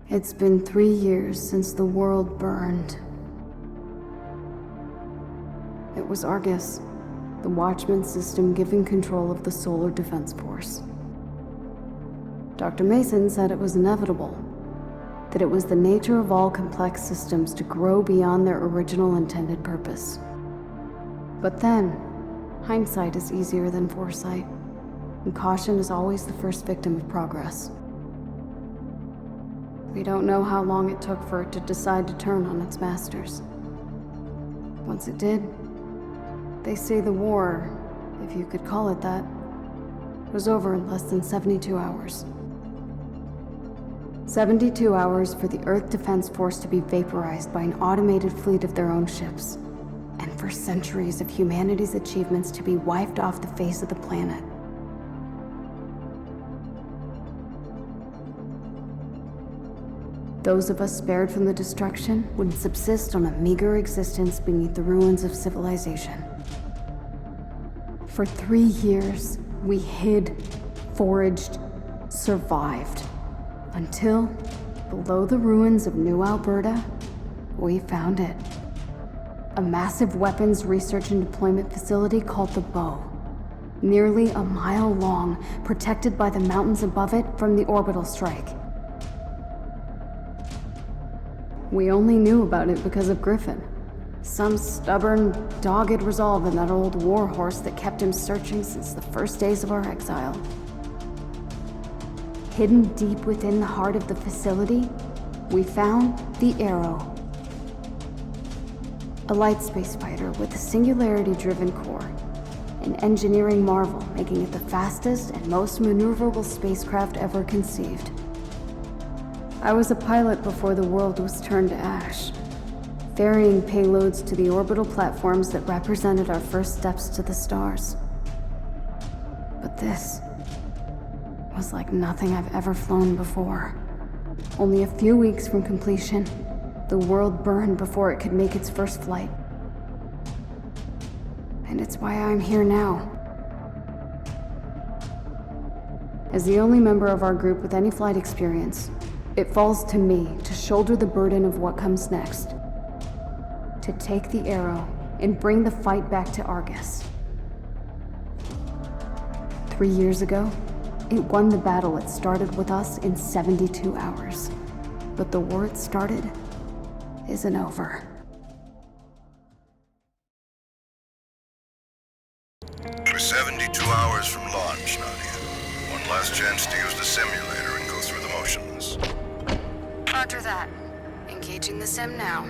It's been 3 years since the world burned. It was Argus, the Watchman system given control of the Solar Defense Force. Dr. Mason said it was inevitable, that it was the nature of all complex systems to grow beyond their original intended purpose. But then, hindsight is easier than foresight, and caution is always the first victim of progress. We don't know how long it took for it to decide to turn on its masters. Once it did, they say the war, if you could call it that, was over in less than 72 hours. 72 hours for the Earth Defense Force to be vaporized by an automated fleet of their own ships, and for centuries of humanity's achievements to be wiped off the face of the planet. Those of us spared from the destruction would subsist on a meager existence beneath the ruins of civilization. For 3 years, we hid, foraged, survived, until, below the ruins of New Alberta, we found it. A massive weapons research and deployment facility called the Bow. Nearly a mile long, protected by the mountains above it from the orbital strike. We only knew about it because of Griffin. Some stubborn, dogged resolve in that old warhorse that kept him searching since the first days of our exile. Hidden deep within the heart of the facility, we found the Arrow. A light space fighter with a singularity-driven core. An engineering marvel, making it the fastest and most maneuverable spacecraft ever conceived. I was a pilot before the world was turned to ash, ferrying payloads to the orbital platforms that represented our first steps to the stars. But this was like nothing I've ever flown before. Only a few weeks from completion, the world burned before it could make its first flight. And it's why I'm here now. As the only member of our group with any flight experience, it falls to me to shoulder the burden of what comes next. To take the Arrow and bring the fight back to Argus. 3 years ago, it won the battle it started with us in 72 hours. But the war it started isn't over. We're 72 hours from launch, Nadia. One last chance to use the simulator and go through the motions. Roger that. Engaging the sim now.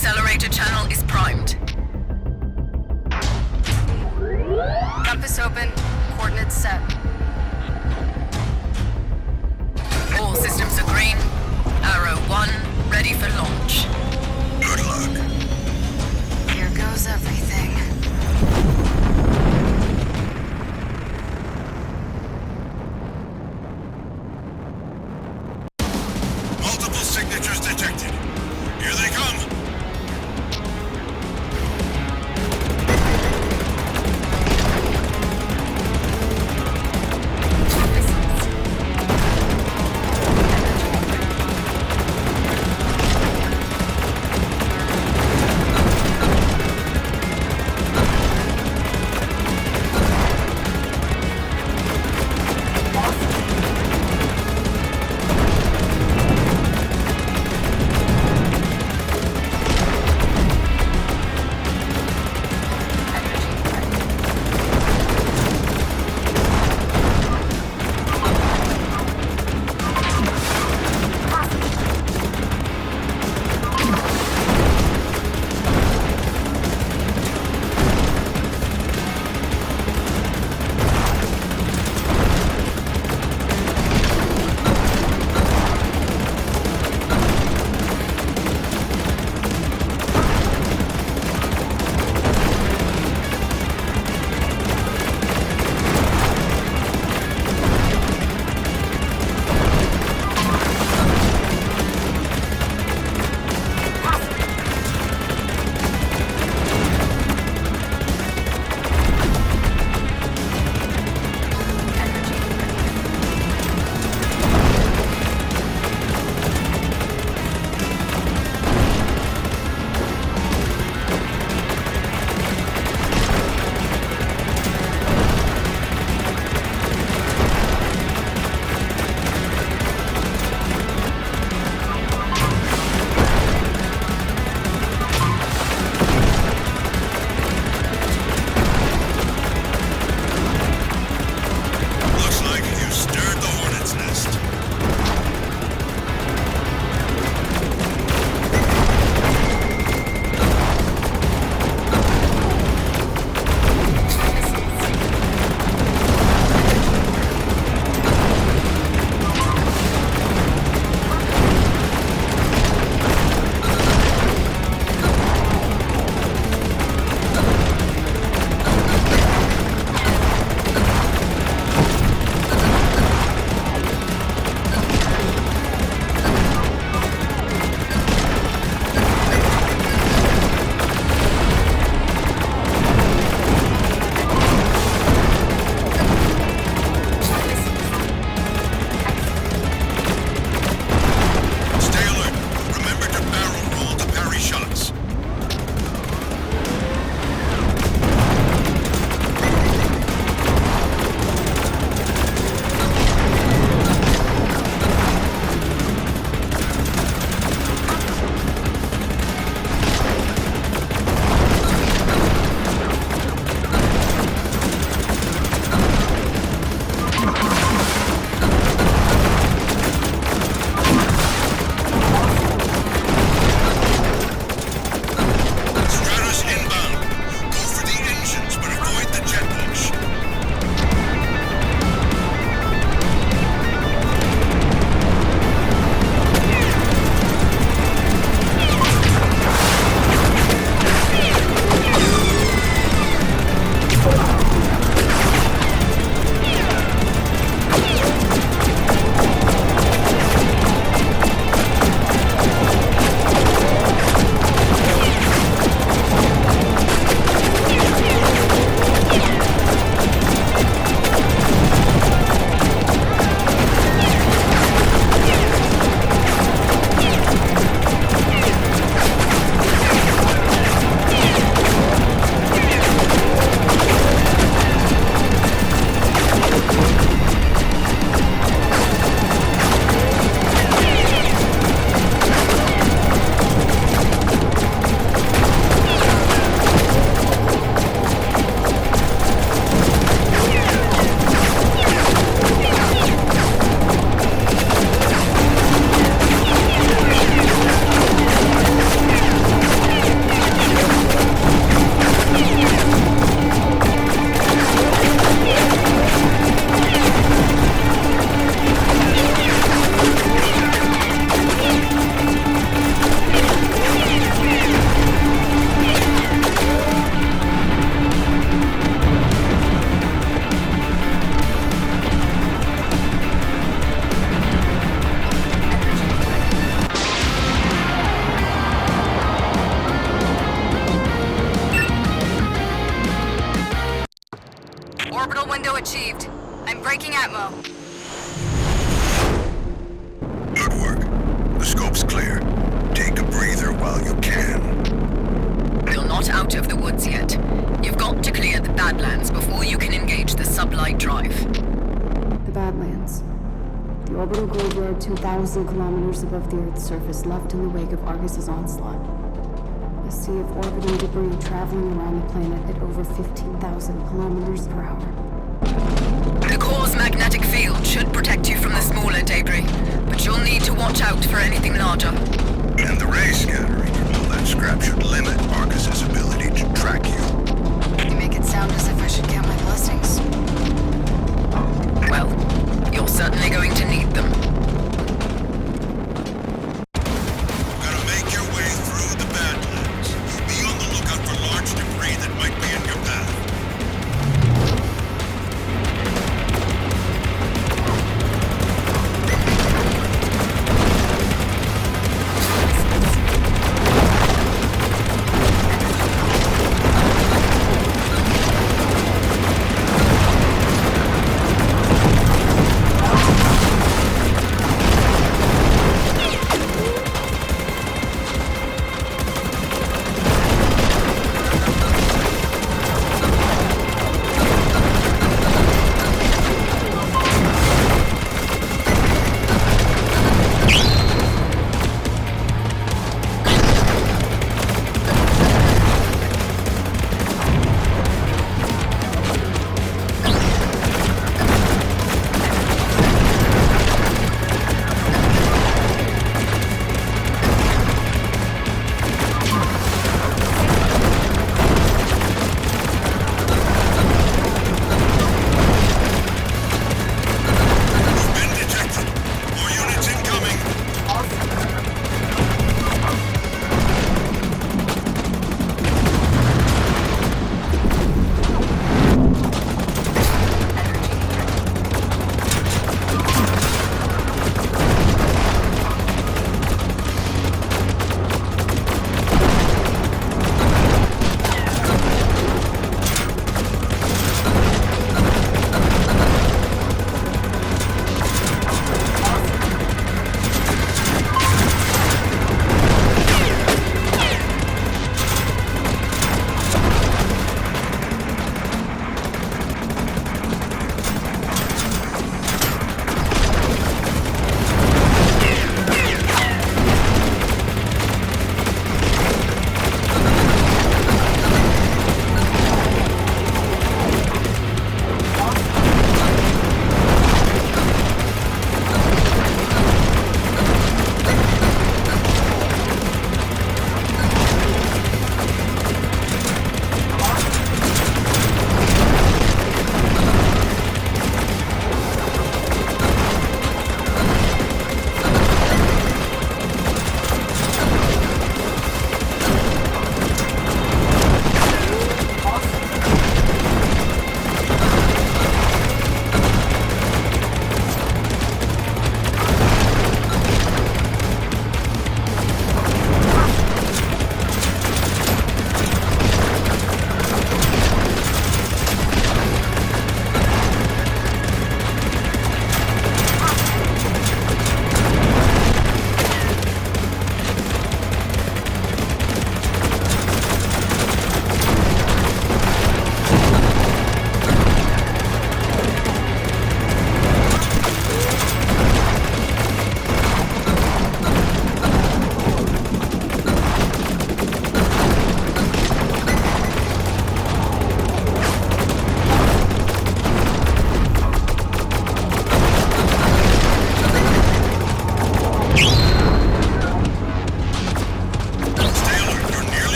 Accelerator channel is primed. Compass open. Coordinates set. All systems are green. Arrow 1, ready for launch. Good luck. Here goes everything. Multiple signatures detected. Here they come. Orbital window achieved. I'm breaking atmo. Good work. The scope's clear. Take a breather while you can. You're not out of the woods yet. You've got to clear the Badlands before you can engage the sublight drive. The Badlands. The orbital graveyard 2,000 kilometers above the Earth's surface, left in the wake of Argus's onslaught. A sea of orbiting debris traveling around the planet at over 15,000 kilometers per hour. The core's magnetic field should protect you from the smaller debris, but you'll need to watch out for anything larger. And the ray scattering from all that scrap should limit Argus's ability to track you.